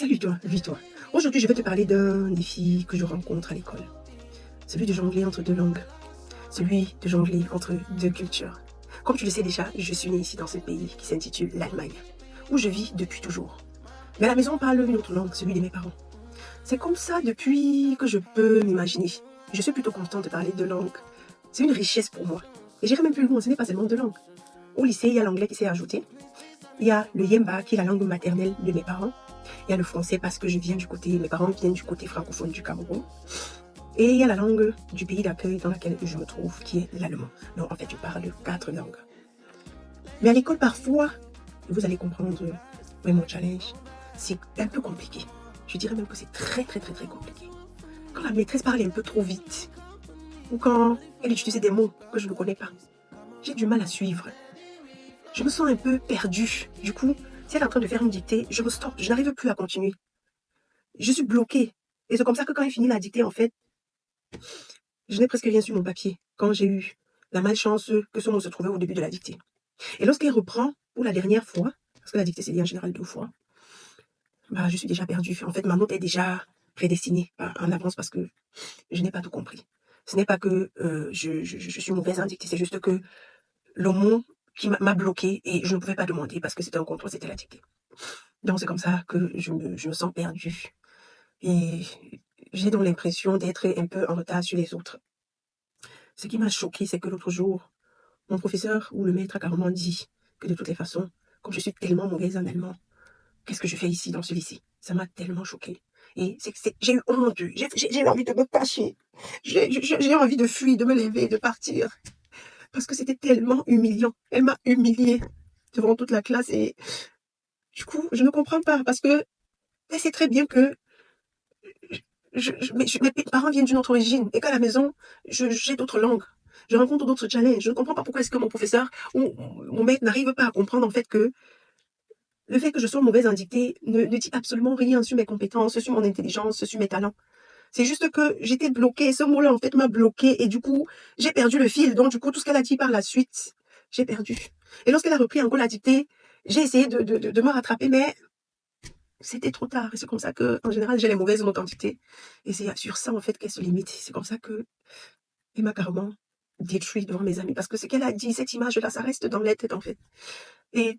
Salut toi, vis-toi. Aujourd'hui, je vais te parler d'un défi que je rencontre à l'école. Celui de jongler entre deux langues. Celui de jongler entre deux cultures. Comme tu le sais déjà, je suis née ici dans ce pays qui s'intitule l'Allemagne, où je vis depuis toujours. Mais à la maison, on parle une autre langue, celui de mes parents. C'est comme ça depuis que je peux m'imaginer. Je suis plutôt contente de parler deux langues. C'est une richesse pour moi. Et j'irai même plus loin, ce n'est pas seulement deux langues. Au lycée, il y a l'anglais qui s'est ajouté. Il y a le Yemba, qui est la langue maternelle de mes parents. Il y a le français parce que mes parents viennent du côté francophone du Cameroun. Et il y a la langue du pays d'accueil dans laquelle je me trouve, qui est l'allemand. Donc en fait, je parle 4 langues. Mais à l'école, parfois, vous allez comprendre, mon challenge, c'est un peu compliqué. Je dirais même que c'est très compliqué. Quand la maîtresse parle un peu trop vite, ou quand elle utilise des mots que je ne connais pas, j'ai du mal à suivre. Je me sens un peu perdue. Du coup, si elle est en train de faire une dictée, je me stoppe, je n'arrive plus à continuer. Je suis bloquée. Et c'est comme ça que quand elle finit la dictée, en fait, je n'ai presque rien sur mon papier. Quand j'ai eu la malchance que ce mot se trouvait au début de la dictée. Et lorsqu'elle reprend pour la dernière fois, parce que la dictée c'est dit en général 2 fois, je suis déjà perdue. En fait, ma note est déjà prédestinée en avance parce que je n'ai pas tout compris. Ce n'est pas que je suis mauvaise en dictée, c'est juste que le mot qui m'a bloqué et je ne pouvais pas demander parce que c'était un contrôle, c'était la dictée. Donc c'est comme ça que je me sens perdue. Et j'ai donc l'impression d'être un peu en retard sur les autres. Ce qui m'a choqué, c'est que l'autre jour, mon professeur ou le maître a carrément dit que de toutes les façons, comme je suis tellement mauvaise en allemand, qu'est-ce que je fais ici dans ce lycée? Ça m'a tellement choquée. Et j'ai eu honte, j'ai envie de me cacher. J'ai envie de fuir, de me lever, de partir. Parce que c'était tellement humiliant. Elle m'a humiliée devant toute la classe et du coup, je ne comprends pas parce que elle sait très bien que mes parents viennent d'une autre origine et qu'à la maison, j'ai d'autres langues. Je rencontre d'autres challenges. Je ne comprends pas pourquoi est-ce que mon professeur ou mon maître n'arrive pas à comprendre en fait que le fait que je sois mauvaise en dictée ne dit absolument rien sur mes compétences, sur mon intelligence, sur mes talents. C'est juste que j'étais bloquée. Ce mot-là, en fait, m'a bloquée et du coup, j'ai perdu le fil. Donc, du coup, tout ce qu'elle a dit par la suite, j'ai perdu. Et lorsqu'elle a repris encore la dictée, j'ai essayé de me rattraper, mais c'était trop tard. Et c'est comme ça que, en général, j'ai les mauvaises notes en dictée. Et c'est sur ça, en fait, qu'elle se limite. C'est comme ça que elle m'a carrément détruit devant mes amis. Parce que ce qu'elle a dit, cette image-là, ça reste dans la tête, en fait. Et,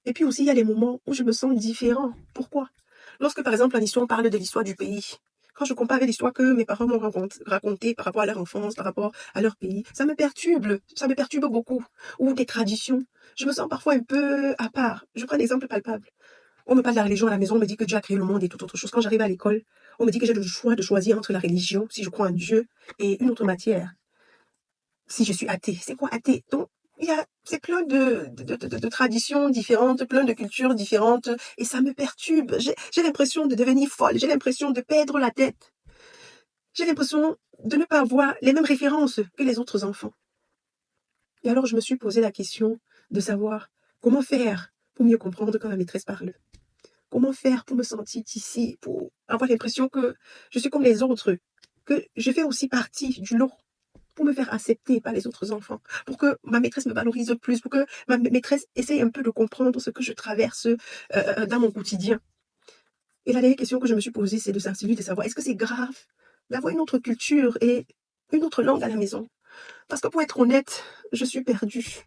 et puis aussi, il y a les moments où je me sens différent. Pourquoi? Lorsque, par exemple, en histoire, on parle de l'histoire du pays. Quand je compare avec l'histoire que mes parents m'ont racontée par rapport à leur enfance, par rapport à leur pays, ça me perturbe beaucoup. Ou des traditions. Je me sens parfois un peu à part. Je prends un exemple palpable. On me parle de la religion à la maison, on me dit que Dieu a créé le monde et toute autre chose. Quand j'arrive à l'école, on me dit que j'ai le choix de choisir entre la religion, si je crois en Dieu, et une autre matière, si je suis athée. C'est quoi athée? Donc, c'est plein de traditions différentes, plein de cultures différentes, et ça me perturbe. J'ai l'impression de devenir folle, j'ai l'impression de perdre la tête. J'ai l'impression de ne pas avoir les mêmes références que les autres enfants. Et alors, je me suis posé la question de savoir comment faire pour mieux comprendre quand ma maîtresse parle. Comment faire pour me sentir ici, pour avoir l'impression que je suis comme les autres, que je fais aussi partie du lot, pour me faire accepter par les autres enfants, pour que ma maîtresse me valorise plus, pour que ma maîtresse essaye un peu de comprendre ce que je traverse dans mon quotidien. Et la dernière question que je me suis posée, c'est celui de savoir, est-ce que c'est grave d'avoir une autre culture et une autre langue à la maison? Parce que pour être honnête, je suis perdue.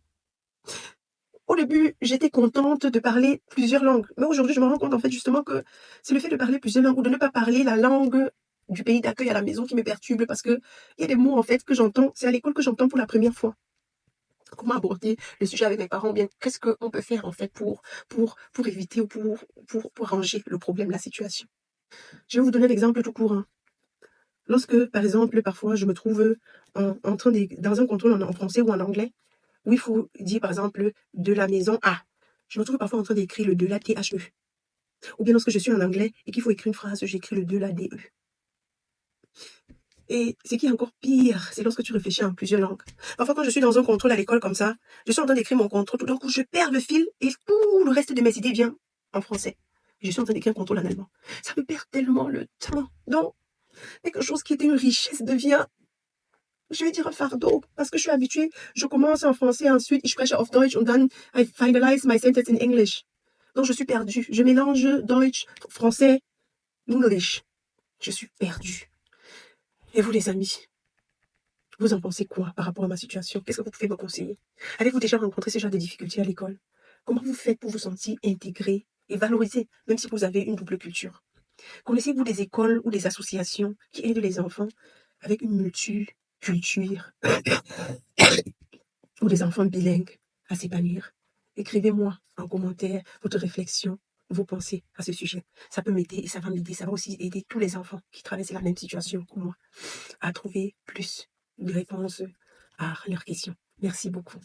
Au début, j'étais contente de parler plusieurs langues. Mais aujourd'hui, je me rends compte, en fait, justement, que c'est le fait de parler plusieurs langues ou de ne pas parler la langue du pays d'accueil à la maison qui me perturbe parce que il y a des mots, en fait, que j'entends. C'est à l'école que j'entends pour la première fois. Comment aborder le sujet avec mes parents? Bien, qu'est-ce qu'on peut faire, en fait, pour éviter ou pour arranger le problème, la situation? Je vais vous donner l'exemple tout court. Lorsque, par exemple, parfois, je me trouve en train dans un contrôle en français ou en anglais, où il faut dire, par exemple, de la maison à. Je me trouve parfois en train d'écrire le de la THE. Ou bien lorsque je suis en anglais et qu'il faut écrire une phrase, j'écris le de la DE. Et ce qui est encore pire, c'est lorsque tu réfléchis en plusieurs langues. Parfois, quand je suis dans un contrôle à l'école comme ça, je suis en train d'écrire mon contrôle, tout d'un coup, je perds le fil et tout le reste de mes idées vient en français. Je suis en train d'écrire un contrôle en allemand. Ça me perd tellement le temps. Donc, quelque chose qui était une richesse devient, je vais dire, un fardeau. Parce que je suis habituée, je commence en français, ensuite, ich spreche auf Deutsch und dann I finalize my sentence in English. Donc, je suis perdue. Je mélange Deutsch, français, English. Je suis perdue. Et vous, les amis, vous en pensez quoi par rapport à ma situation? Qu'est-ce que vous pouvez me conseiller? Avez-vous déjà rencontré ce genre de difficultés à l'école? Comment vous faites pour vous sentir intégré et valorisé, même si vous avez une double culture? Connaissez-vous des écoles ou des associations qui aident les enfants avec une multiculture ou des enfants bilingues à s'épanouir? Écrivez-moi en commentaire votre réflexion, vos pensées à ce sujet. Ça peut m'aider et ça va m'aider. Ça va aussi aider tous les enfants qui traversent la même situation que moi à trouver plus de réponses à leurs questions. Merci beaucoup.